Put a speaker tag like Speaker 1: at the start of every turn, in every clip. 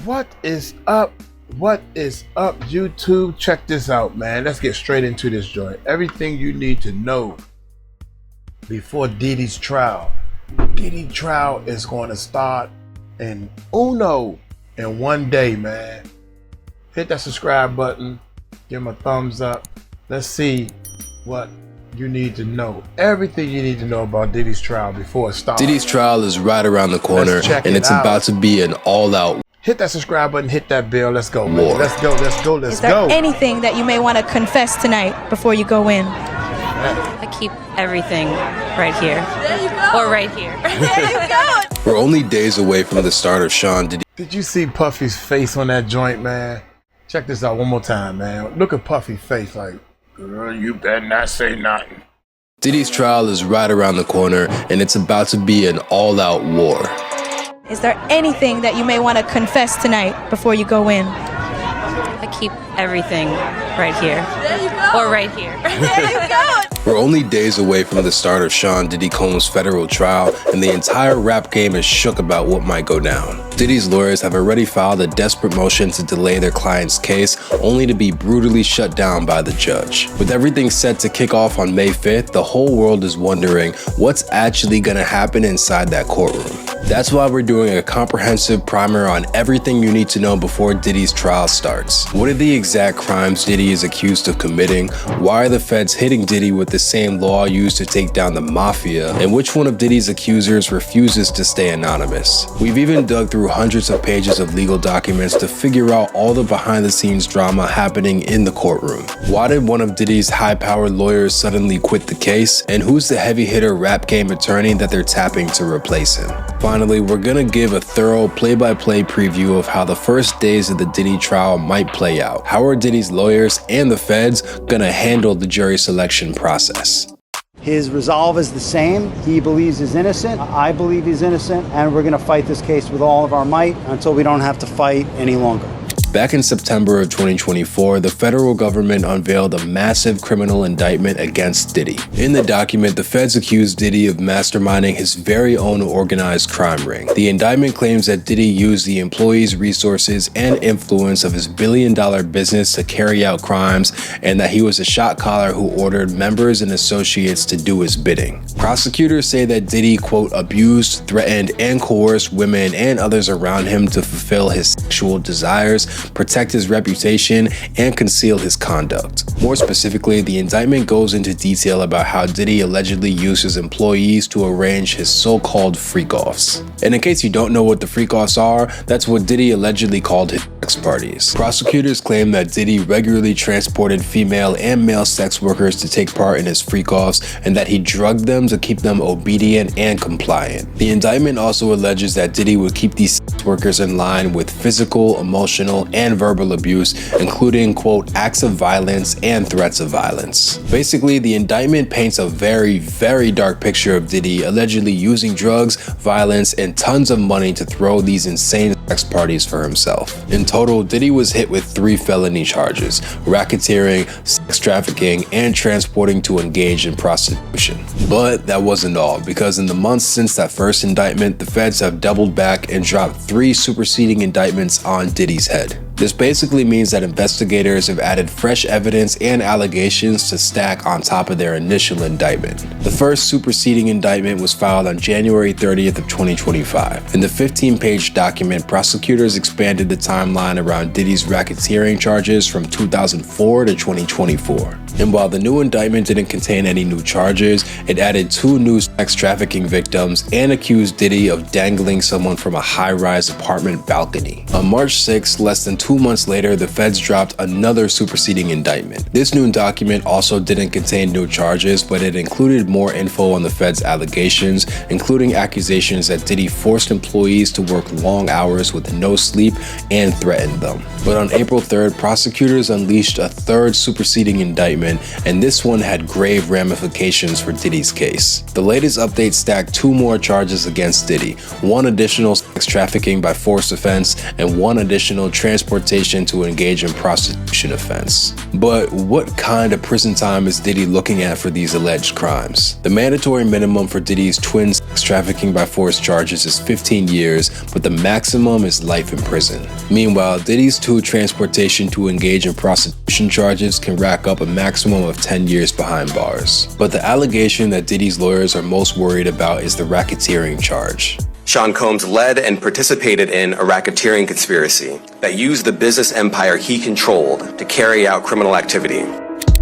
Speaker 1: What is up? What is up, YouTube? Check this out, man. Let's get straight into this joint. Everything you need to know before Diddy's trial. Diddy's trial is going to start in one day, man. Hit that subscribe button. Give him a thumbs up. Let's see what you need to know. Everything you need to know about Diddy's trial before it starts.
Speaker 2: Diddy's trial is right around the corner, and it's about to be an all-out.
Speaker 1: Hit that subscribe button, hit that bell. Let's go, man. Let's go.
Speaker 3: Is there anything that you may want to confess tonight before you go in?
Speaker 4: I keep everything right here. There you go. Or right here.
Speaker 3: There you go.
Speaker 2: We're only days away from the start of Sean Diddy.
Speaker 1: Did you see Puffy's face on that joint, man? Check this out one more time, man. Look at Puffy's face like, girl, you better not say nothing.
Speaker 2: Diddy's trial is right around the corner, and it's about to be an all-out war.
Speaker 3: Is there anything that you may want to confess tonight before you go in?
Speaker 4: I keep everything right here. There you go. Or right here.
Speaker 3: There you go.
Speaker 2: We're only days away from the start of Sean Diddy Combs' federal trial, and the entire rap game is shook about what might go down. Diddy's lawyers have already filed a desperate motion to delay their client's case, only to be brutally shut down by the judge. With everything set to kick off on May 5th, the whole world is wondering what's actually going to happen inside that courtroom. That's why we're doing a comprehensive primer on everything you need to know before Diddy's trial starts. What are the exact crimes Diddy is accused of committing? Why are the feds hitting Diddy with the same law used to take down the mafia? And which one of Diddy's accusers refuses to stay anonymous? We've even dug through hundreds of pages of legal documents to figure out all the behind-the-scenes drama happening in the courtroom. Why did one of Diddy's high-powered lawyers suddenly quit the case? And who's the heavy-hitter rap game attorney that they're tapping to replace him? Finally, we're gonna give a thorough play-by-play preview of how the first days of the Diddy trial might play out. How are Diddy's lawyers and the feds gonna handle the jury selection process?
Speaker 5: His resolve is the same. He believes he's innocent. I believe he's innocent. And we're gonna fight this case with all of our might until we don't have to fight any longer.
Speaker 2: Back in September of 2024, the federal government unveiled a massive criminal indictment against Diddy. In the document, the feds accused Diddy of masterminding his very own organized crime ring. The indictment claims that Diddy used the employees' resources and influence of his billion-dollar business to carry out crimes, and that he was a shot caller who ordered members and associates to do his bidding. Prosecutors say that Diddy, quote, abused, threatened, and coerced women and others around him to fulfill his sexual desires, protect his reputation, and conceal his conduct. More specifically, the indictment goes into detail about how Diddy allegedly used his employees to arrange his so-called freak-offs. And in case you don't know what the freak-offs are, that's what Diddy allegedly called his sex parties. Prosecutors claim that Diddy regularly transported female and male sex workers to take part in his freak-offs, and that he drugged them to keep them obedient and compliant. The indictment also alleges that Diddy would keep these sex workers in line with physical, emotional, and verbal abuse, including, quote, acts of violence and threats of violence. Basically, the indictment paints a very, very dark picture of Diddy allegedly using drugs, violence, and tons of money to throw these insane sex parties for himself. In total, Diddy was hit with 3 felony charges: racketeering, sex trafficking, and transporting to engage in prostitution. But that wasn't all, because in the months since that first indictment, the feds have doubled back and dropped 3 superseding indictments on Diddy's head. This basically means that investigators have added fresh evidence and allegations to stack on top of their initial indictment. The first superseding indictment was filed on January 30th of 2025. In the 15-page document, prosecutors expanded the timeline around Diddy's racketeering charges from 2004 to 2024. And while the new indictment didn't contain any new charges, it added 2 new sex trafficking victims and accused Diddy of dangling someone from a high-rise apartment balcony. On March 6th, less than 2 months later, the feds dropped another superseding indictment. This new document also didn't contain new charges, but it included more info on the feds' allegations, including accusations that Diddy forced employees to work long hours with no sleep and threatened them. But on April 3rd, prosecutors unleashed a 3rd superseding indictment, and this one had grave ramifications for Diddy's case. The latest update stacked 2 more charges against Diddy, 1 additional sex trafficking by force offense and 1 additional transportation to engage in prostitution offense. But what kind of prison time is Diddy looking at for these alleged crimes? The mandatory minimum for Diddy's twin sex trafficking by force charges is 15 years, but the maximum is life in prison. Meanwhile, Diddy's 2 transportation to engage in prostitution charges can rack up a maximum of 10 years behind bars. But the allegation that Diddy's lawyers are most worried about is the racketeering charge.
Speaker 6: Sean Combs led and participated in a racketeering conspiracy that used the business empire he controlled to carry out criminal activity.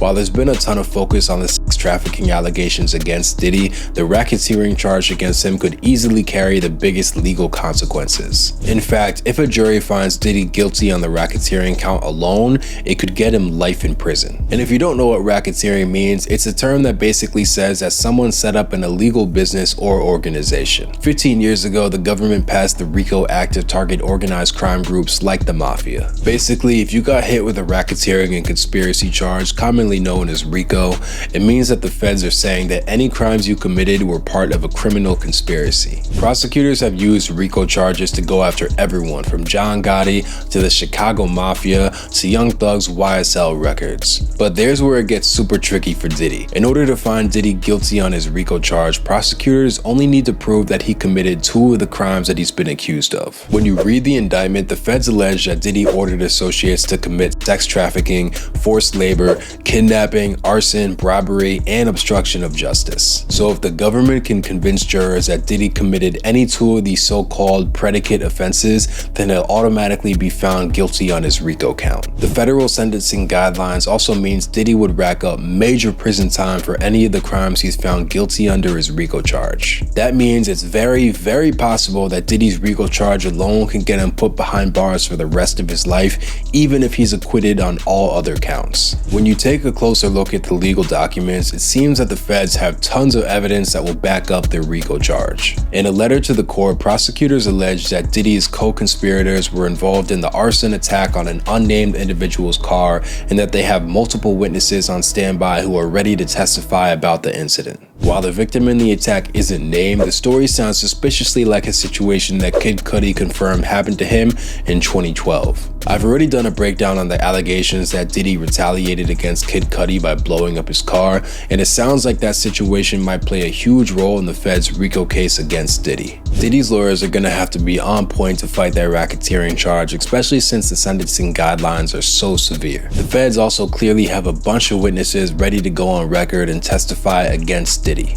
Speaker 2: While there's been a ton of focus on the sex trafficking allegations against Diddy, the racketeering charge against him could easily carry the biggest legal consequences. In fact, if a jury finds Diddy guilty on the racketeering count alone, it could get him life in prison. And if you don't know what racketeering means, it's a term that basically says that someone set up an illegal business or organization. 15 years ago, the government passed the RICO Act to target organized crime groups like the mafia. Basically, if you got hit with a racketeering and conspiracy charge, commonly known as RICO, it means that the feds are saying that any crimes you committed were part of a criminal conspiracy. Prosecutors have used RICO charges to go after everyone from John Gotti to the Chicago Mafia to Young Thug's YSL Records. But there's where it gets super tricky for Diddy. In order to find Diddy guilty on his RICO charge, prosecutors only need to prove that he committed 2 of the crimes that he's been accused of. When you read the indictment, the feds allege that Diddy ordered associates to commit sex trafficking, forced labor, kidnapping, arson, robbery, and obstruction of justice. So if the government can convince jurors that Diddy committed any 2 of these so-called predicate offenses, then he'll automatically be found guilty on his RICO count. The federal sentencing guidelines also means Diddy would rack up major prison time for any of the crimes he's found guilty under his RICO charge. That means it's very, very possible that Diddy's RICO charge alone can get him put behind bars for the rest of his life, even if he's acquitted on all other counts. When you take a closer look at the legal documents, it seems that the feds have tons of evidence that will back up their RICO charge. In a letter to the court, prosecutors alleged that Diddy's co-conspirators were involved in the arson attack on an unnamed individual's car and that they have multiple witnesses on standby who are ready to testify about the incident. While the victim in the attack isn't named, the story sounds suspiciously like a situation that Kid Cudi confirmed happened to him in 2012. I've already done a breakdown on the allegations that Diddy retaliated against Kid Cudi by blowing up his car, and it sounds like that situation might play a huge role in the feds' RICO case against Diddy. Diddy's lawyers are gonna have to be on point to fight that racketeering charge, especially since the sentencing guidelines are so severe. The feds also clearly have a bunch of witnesses ready to go on record and testify against Diddy.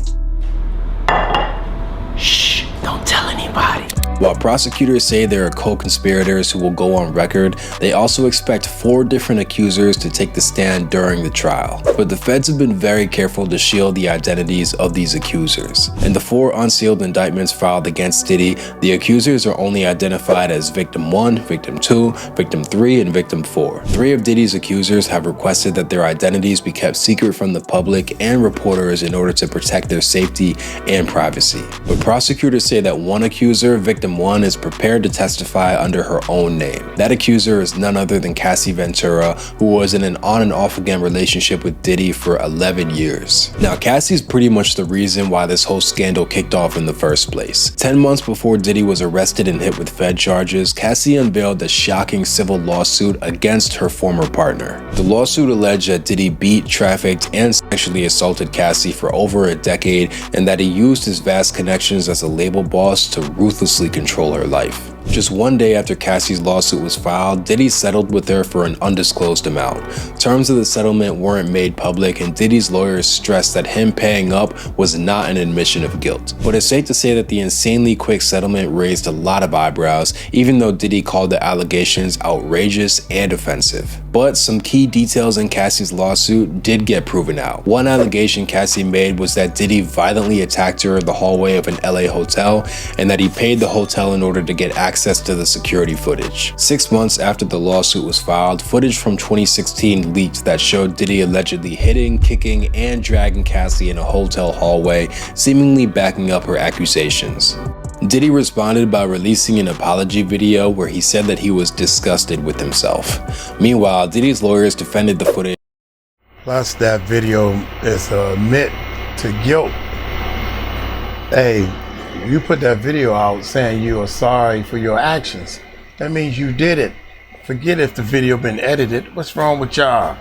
Speaker 1: Shh, don't tell anybody.
Speaker 2: While prosecutors say there are co-conspirators who will go on record, they also expect 4 different accusers to take the stand during the trial. But the feds have been very careful to shield the identities of these accusers. In the 4 unsealed indictments filed against Diddy, the accusers are only identified as Victim 1, Victim 2, Victim 3, and Victim 4. 3 of Diddy's accusers have requested that their identities be kept secret from the public and reporters in order to protect their safety and privacy. But prosecutors say that one accuser, Victim 1, is prepared to testify under her own name. That accuser is none other than Cassie Ventura, who was in an on and off again relationship with Diddy for 11 years. Now, Cassie's pretty much the reason why this whole scandal kicked off in the first place. 10 months before Diddy was arrested and hit with Fed charges, Cassie unveiled a shocking civil lawsuit against her former partner. The lawsuit alleged that Diddy beat, trafficked, and sexually assaulted Cassie for over a decade, and that he used his vast connections as a label boss to ruthlessly control her life. Just one day after Cassie's lawsuit was filed, Diddy settled with her for an undisclosed amount. Terms of the settlement weren't made public, and Diddy's lawyers stressed that him paying up was not an admission of guilt. But it's safe to say that the insanely quick settlement raised a lot of eyebrows, even though Diddy called the allegations outrageous and offensive. But some key details in Cassie's lawsuit did get proven out. One allegation Cassie made was that Diddy violently attacked her in the hallway of an LA hotel, and that he paid the hotel in order to get access to the security footage. 6 months after the lawsuit was filed, footage from 2016 leaked that showed Diddy allegedly hitting, kicking, and dragging Cassie in a hotel hallway, seemingly backing up her accusations. Diddy responded by releasing an apology video where he said that he was disgusted with himself. Meanwhile, Diddy's lawyers defended the footage.
Speaker 1: Plus, that video is a admit to guilt. Hey, When you put that video out saying you are sorry for your actions, that means you did it. Forget if the video been edited. What's wrong with y'all?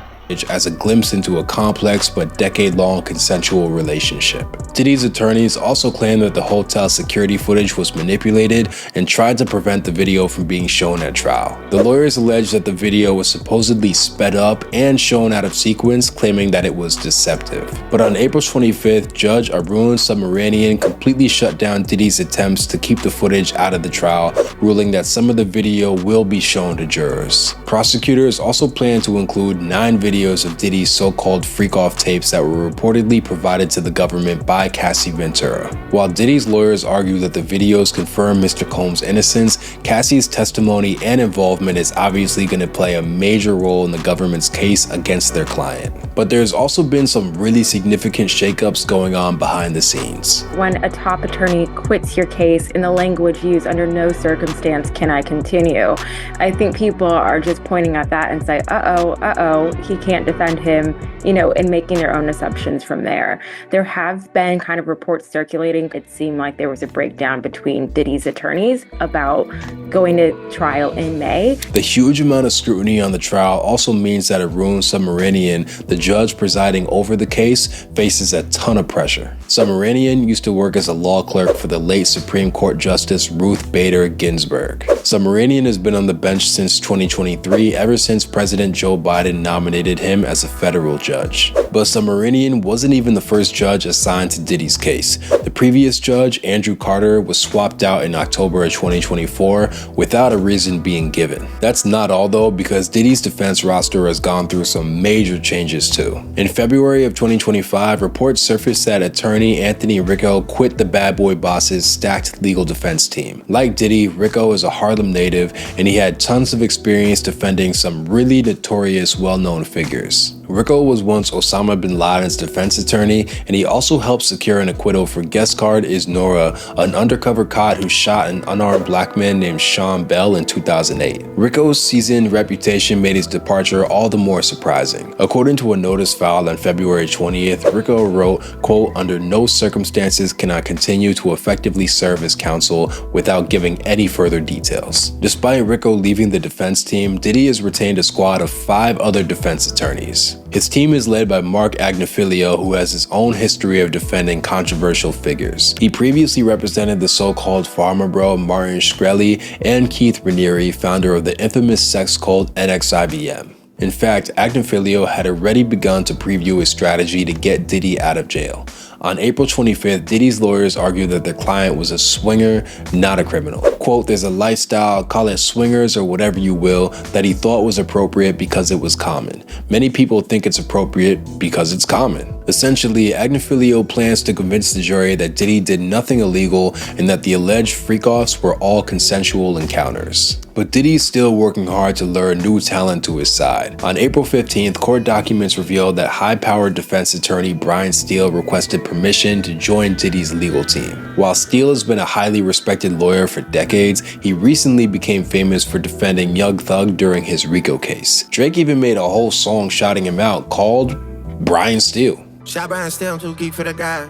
Speaker 2: As a glimpse into a complex but decade-long consensual relationship. Diddy's attorneys also claimed that the hotel security footage was manipulated and tried to prevent the video from being shown at trial. The lawyers alleged that the video was supposedly sped up and shown out of sequence, claiming that it was deceptive. But on April 25th, Judge 𝗟𝗜𝗡𝗞𝗦 completely shut down Diddy's attempts to keep the footage out of the trial, ruling that some of the video will be shown to jurors. Prosecutors also plan to include 9 videos of Diddy's so-called freak-off tapes that were reportedly provided to the government by 𝗟𝗓𝗡𝗞𝗦. While Diddy's lawyers argue that the videos confirm Mr. Combs' innocence, Cassie's testimony and involvement is obviously going to play a major role in the government's case against their client. But there's also been some really significant shakeups going on behind the scenes.
Speaker 7: When a top attorney quits your case in the language used, under no circumstance can I continue, I think people are just pointing at that and say, uh-oh, he can't defend him, and making their own assumptions from there. There have been kind of reports circulating. It seemed like there was a breakdown between Diddy's attorneys about going to trial in May.
Speaker 2: The huge amount of scrutiny on the trial also means that 𝗟𝗟𝗡𝗟𝗡𝗏, the judge presiding over the case, faces a ton of pressure. 𝗟𝗟𝗡𝗏 used to work as a law clerk for the late Supreme Court Justice Ruth Bader Ginsburg. 𝗟𝗟𝗡𝗏 has been on the bench since 2023, ever since President Joe Biden nominated him as a federal judge. But 𝗟𝗟𝗡𝗏 wasn't even the first judge assigned to Diddy's case. The previous judge, Andrew Carter, was swapped out in October of 2024 without a reason being given. That's not all though, because Diddy's defense roster has gone through some major changes too. In February of 2025, reports surfaced that attorney Anthony RICO quit the Bad Boy Boss's stacked legal defense team. Like Diddy, RICO is a Harlem native, and he had tons of experience defending some really notorious, well-known figures. RICO was once Osama bin Laden's defense attorney, and he also helped secure an acquittal for guest card Isnora, an undercover cop who shot an unarmed black man named Sean Bell in 2008. RICO's seasoned reputation made his departure all the more surprising. According to a notice filed on February 20th, RICO wrote, quote, "Under no circumstances can I continue to effectively serve as counsel without giving any further details." Despite RICO leaving the defense team, Diddy has retained a squad of 5 other defense attorneys. His team is led by Mark Agnifilio, who has his own history of defending controversial figures. He previously represented the so-called Pharma Bro Martin Shkreli and Keith Raniere, founder of the infamous sex cult NXIVM. In fact, Agnifilio had already begun to preview his strategy to get Diddy out of jail. On April 25th, Diddy's lawyers argued that their client was a swinger, not a criminal. Quote, "There's a lifestyle, call it swingers or whatever you will, that he thought was appropriate because it was common. Many people think it's appropriate because it's common." Essentially, Agnifilio plans to convince the jury that Diddy did nothing illegal and that the alleged freak-offs were all consensual encounters. But Diddy's still working hard to lure new talent to his side. On April 15th, court documents revealed that high-powered defense attorney Brian Steele requested permission to join Diddy's legal team. While Steele has been a highly respected lawyer for decades, he recently became famous for defending Young Thug during his RICO case. Drake even made a whole song shouting him out called Brian Steele.
Speaker 8: Shot Brian Steele, I'm too geek for the guy.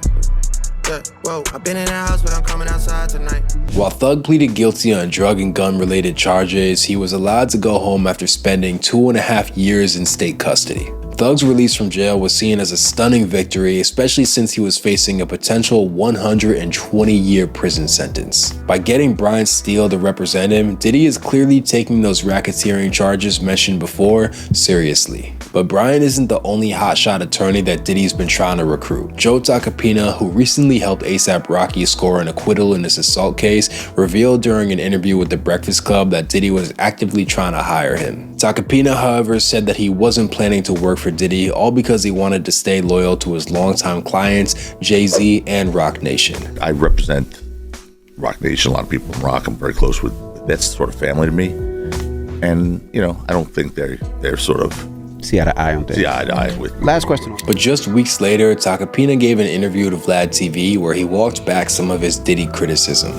Speaker 8: Yeah, whoa, I've been in the house, but I'm coming outside tonight.
Speaker 2: While Thug pleaded guilty on drug and gun-related charges, he was allowed to go home after spending 2.5 years in state custody. Thug's release from jail was seen as a stunning victory, especially since he was facing a potential 120-year prison sentence. By getting Brian Steele to represent him, Diddy is clearly taking those racketeering charges mentioned before seriously. But Brian isn't the only hotshot attorney that Diddy's been trying to recruit. Joe Tacopina, who recently helped A$AP Rocky score an acquittal in his assault case, revealed during an interview with The Breakfast Club that Diddy was actively trying to hire him. Tacopina, however, said that he wasn't planning to work for Diddy, all because he wanted to stay loyal to his longtime clients, Jay-Z and Roc Nation.
Speaker 9: I represent Roc Nation, a lot of people in Rock I'm very close with. That's sort of family to me. And, I don't think they're sort of
Speaker 10: see eye to eye on things.
Speaker 9: See eye to eye with me.
Speaker 10: Last question.
Speaker 2: But just weeks later, Tacopina gave an interview to Vlad TV where he walked back some of his Diddy criticism.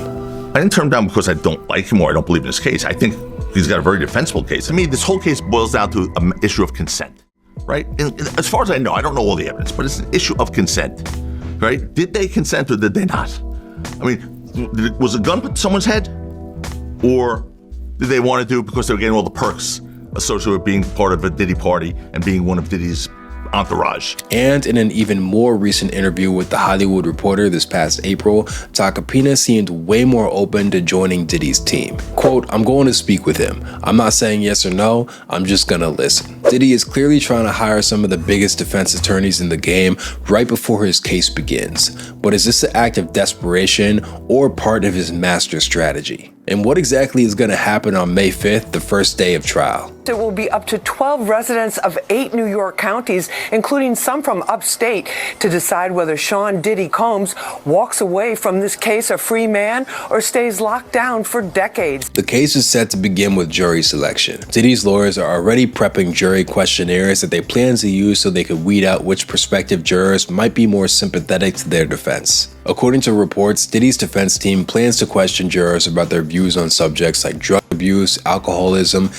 Speaker 9: I didn't turn him down because I don't like him or I don't believe in his case. I think he's got a very defensible case. I mean, this whole case boils down to an issue of consent, right? And as far as I know, I don't know all the evidence, but it's an issue of consent, right? Did they consent or did they not? I mean, Was a gun put to someone's head? Or did they want to do it because they were getting all the perks associated with being part of a Diddy party and being one of Diddy's entourage?
Speaker 2: And in an even more recent interview with The Hollywood Reporter this past April, 𝗟𝗓𝗡𝗞𝗦 seemed way more open to joining Diddy's team. Quote, "I'm going to speak with him. I'm not saying yes or no, I'm just gonna listen." Diddy is clearly trying to hire some of the biggest defense attorneys in the game right before his case begins. But is this an act of desperation or part of his master strategy? And what exactly is going to happen on May 5th, the first day of trial?
Speaker 10: It will be up to 12 residents of 8 New York counties, including some from upstate, to decide whether Sean Diddy Combs walks away from this case a free man or stays locked down for decades.
Speaker 2: The case is set to begin with jury selection. Diddy's lawyers are already prepping jury questionnaires that they plan to use so they could weed out which prospective jurors might be more sympathetic to their defense. According to reports, Diddy's defense team plans to question jurors about their views on subjects like drug abuse, alcoholism,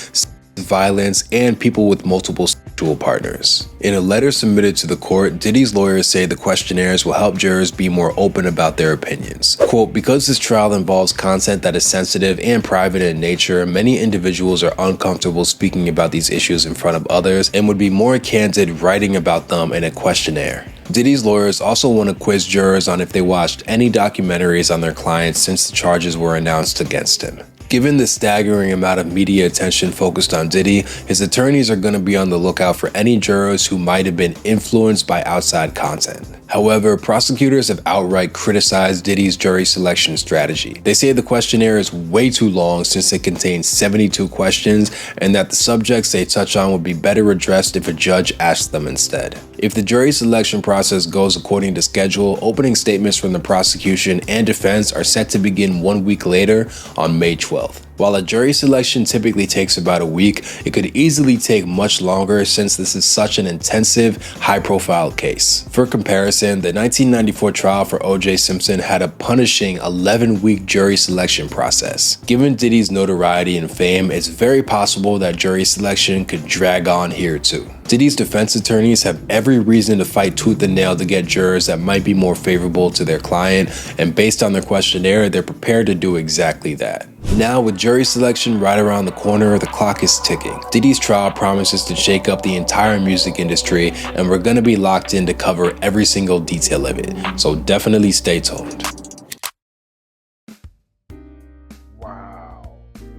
Speaker 2: violence, and people with multiple sexual partners. In a letter submitted to the court, Diddy's lawyers say the questionnaires will help jurors be more open about their opinions. Quote, "Because this trial involves content that is sensitive and private in nature, many individuals are uncomfortable speaking about these issues in front of others and would be more candid writing about them in a questionnaire." Diddy's lawyers also want to quiz jurors on if they watched any documentaries on their clients since the charges were announced against him. Given the staggering amount of media attention focused on Diddy, his attorneys are going to be on the lookout for any jurors who might have been influenced by outside content. However, prosecutors have outright criticized Diddy's jury selection strategy. They say the questionnaire is way too long since it contains 72 questions, and that the subjects they touch on would be better addressed if a judge asked them instead. If the jury selection process goes according to schedule, opening statements from the prosecution and defense are set to begin 1 week later on May 12th. While a jury selection typically takes about a week, it could easily take much longer since this is such an intensive, high-profile case. For comparison, the 1994 trial for O.J. Simpson had a punishing 11-week jury selection process. Given Diddy's notoriety and fame, it's very possible that jury selection could drag on here too. Diddy's defense attorneys have every reason to fight tooth and nail to get jurors that might be more favorable to their client, and based on their questionnaire, they're prepared to do exactly that. Now, with jury selection right around the corner, the clock is ticking. Diddy's trial promises to shake up the entire music industry, and we're gonna be locked in to cover every single detail of it, so definitely stay tuned.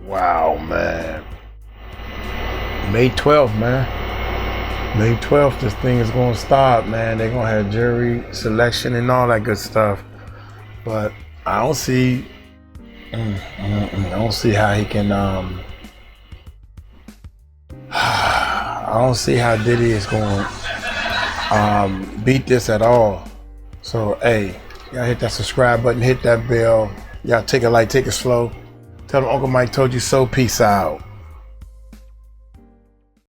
Speaker 1: Wow, man. May 12th, man. May 12th, this thing is gonna start, man. They're gonna have jury selection and all that good stuff. But I don't see how he can, I don't see how Diddy is going to beat this at all. So, hey, y'all hit that subscribe button, hit that bell. Y'all take it light, take it slow. Tell them Uncle Mike told you so. Peace out.